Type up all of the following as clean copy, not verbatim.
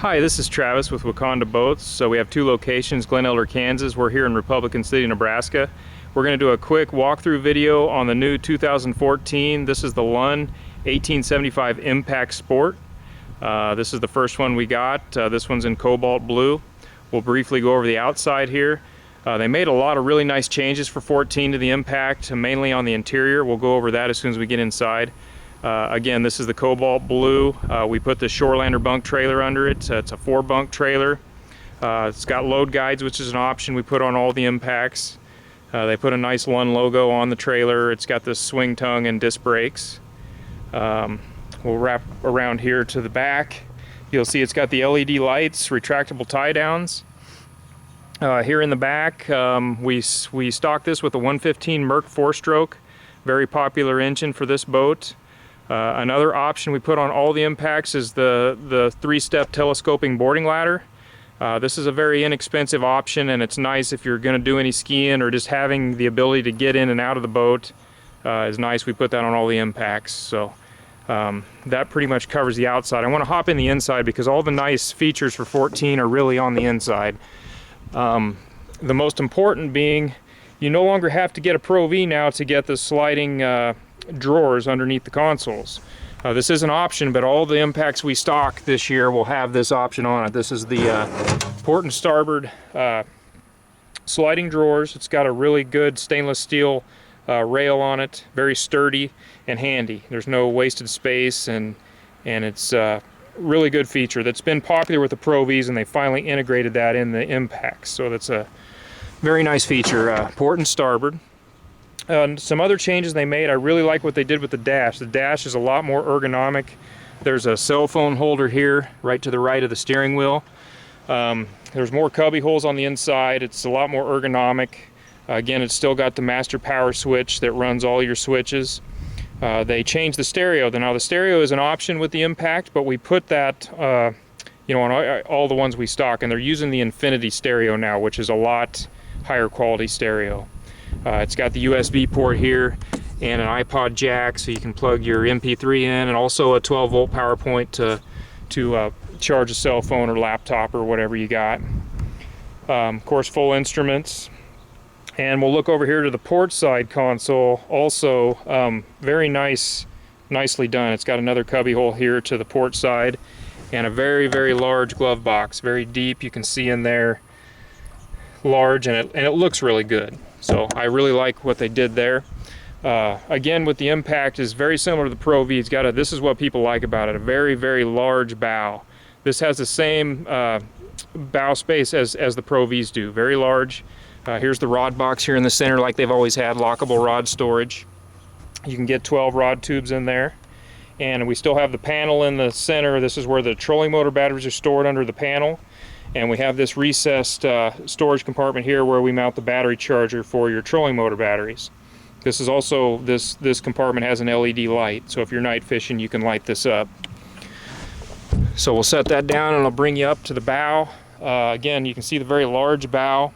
Hi, this is Travis with Waconda Boats. So we have two locations, Glen Elder, Kansas. We're here in Republican City, Nebraska. We're going to do a quick walkthrough video on the new 2014. This is the Lund 1875 Impact Sport. This is the first one we got. This one's in cobalt blue. We'll briefly go over the outside here. They made a lot of really nice changes for 14 to the Impact, mainly on the interior. We'll go over that as soon as we get inside. Again, this is the cobalt blue. We put the Shorelander bunk trailer under it. It's a 4-bunk trailer. It's got load guides, which is an option we put on all the Impacts. They put a nice Lund logo on the trailer. It's got this swing tongue and disc brakes. We'll wrap around here to the back. You'll see it's got the LED lights, retractable tie downs. Here in the back, we stocked this with a 115 Merc 4-stroke. Very popular engine for this boat. Another option we put on all the Impacts is the 3-step telescoping boarding ladder. This is a very inexpensive option, and it's nice if you're going to do any skiing or just having the ability to get in and out of the boat is nice. We put that on all the Impacts. So that pretty much covers the outside. I want to hop in the inside because all the nice features for 14 are really on the inside. The most important being you no longer have to get a Pro V now to get the sliding drawers underneath the consoles. This is an option, but all the Impacts we stock this year will have this option on it. This is the port and starboard sliding drawers. It's got a really good stainless steel rail on it, very sturdy and handy. There's no wasted space, and it's a really good feature that's been popular with the Pro Vs, and they finally integrated that in the Impacts. So that's a very nice feature. Port and starboard. Some other changes they made, I really like what they did with the dash. The dash is a lot more ergonomic. There's a cell phone holder here, right to the right of the steering wheel. There's more cubby holes on the inside. It's a lot more ergonomic. Again, it's still got the master power switch that runs all your switches. They changed the stereo. Now the stereo is an option with the Impact, but we put that on all the ones we stock, and they're using the Infinity stereo now, which is a lot higher quality stereo. It's got the USB port here and an iPod jack, so you can plug your MP3 in, and also a 12-volt power point to charge a cell phone or laptop or whatever you got. Of course, full instruments. And we'll look over here to the port side console. Also, very nicely done. It's got another cubby hole here to the port side, and a very, very large glove box, very deep. You can see in there, large, and it looks really good. So I really like what they did there. Again, with the Impact, is very similar to the Pro V. It's got this is what people like about it, a very, very large bow. This has the same bow space as the Pro Vs do, very large. Here's the rod box here in the center, like they've always had, lockable rod storage. You can get 12 rod tubes in there. And we still have the panel in the center. This is where the trolling motor batteries are stored, under the panel. And we have this recessed storage compartment here where we mount the battery charger for your trolling motor batteries. This is also, this compartment has an LED light, so if you're night fishing you can light this up. So we'll set that down and I'll bring you up to the bow. Again, you can see the very large bow.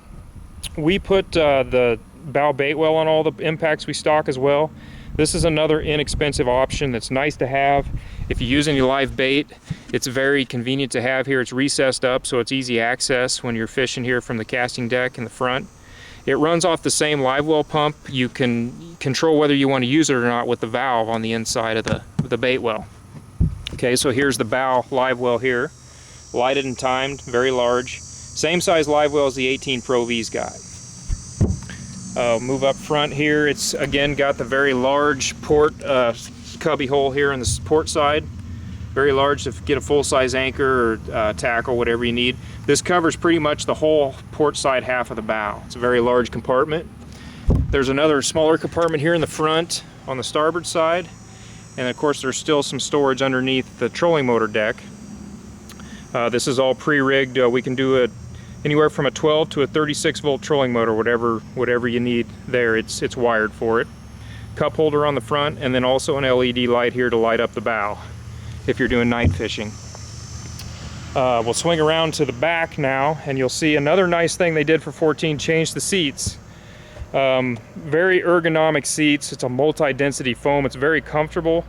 We put the bow bait well on all the Impacts we stock as well. This is another inexpensive option that's nice to have. If you use any live bait, it's very convenient to have here. It's recessed up, so it's easy access when you're fishing here from the casting deck in the front. It runs off the same live well pump. You can control whether you want to use it or not with the valve on the inside of the bait well. Okay, so here's the bow live well here. Lighted and timed, very large. Same size live well as the 18 Pro V's got. Move up front here. It's again got the very large port cubby hole here on the port side. Very large to get a full-size anchor or tackle, whatever you need. This covers pretty much the whole port side half of the bow. It's a very large compartment. There's another smaller compartment here in the front on the starboard side. And of course there's still some storage underneath the trolling motor deck. This is all pre-rigged. We can do it anywhere from a 12 to a 36 volt trolling motor, whatever you need there. It's wired for it. Cup holder on the front, and then also an LED light here to light up the bow if you're doing night fishing. We'll swing around to the back now, and you'll see another nice thing they did for 14, changed the seats. Very ergonomic seats. It's a multi-density foam. It's very comfortable.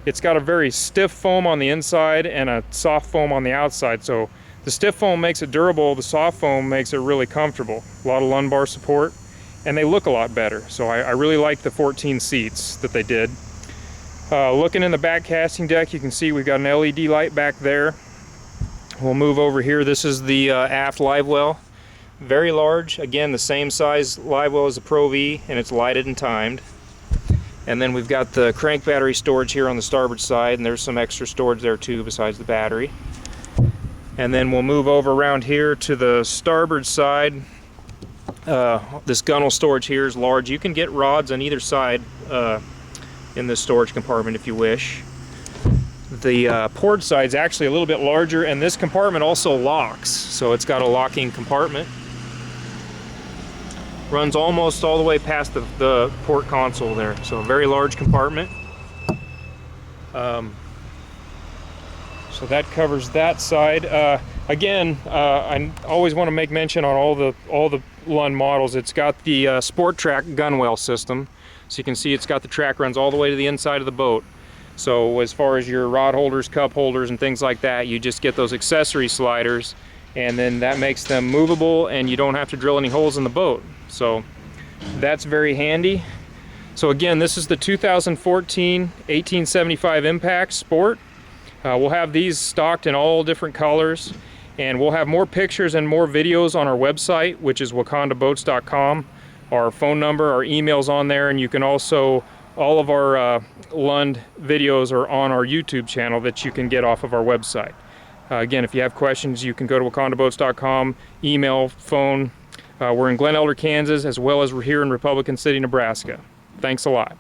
It's got a very stiff foam on the inside and a soft foam on the outside, so The stiff foam makes it durable, the soft foam makes it really comfortable. A lot of lumbar support, and they look a lot better. So I really like the 14 seats that they did. Looking in the back casting deck, you can see we've got an LED light back there. We'll move over here. This is the aft live well. Very large, again the same size live well as the Pro V, and it's lighted and timed. And then we've got the crank battery storage here on the starboard side, and there's some extra storage there too besides the battery. And then we'll move over around here to the starboard side. This gunnel storage here is large. You can get rods on either side in this storage compartment if you wish. The port side is actually a little bit larger, and this compartment also locks, so it's got a locking compartment. Runs almost all the way past the port console there, so a very large compartment. So that covers that side. Again, I always want to make mention on all the Lund models. It's got the Sport Track gunwale system, so you can see it's got the track runs all the way to the inside of the boat. So as far as your rod holders, cup holders, and things like that, you just get those accessory sliders, and then that makes them movable, and you don't have to drill any holes in the boat. So that's very handy. So again, this is the 2014 1875 Impact Sport. We'll have these stocked in all different colors, and we'll have more pictures and more videos on our website, which is wacondaboats.com. Our phone number, our email's on there, and you can also, all of our Lund videos are on our YouTube channel that you can get off of our website. Again, if you have questions, you can go to wacondaboats.com, email, phone. We're in Glen Elder, Kansas, as well as we're here in Republican City, Nebraska. Thanks a lot.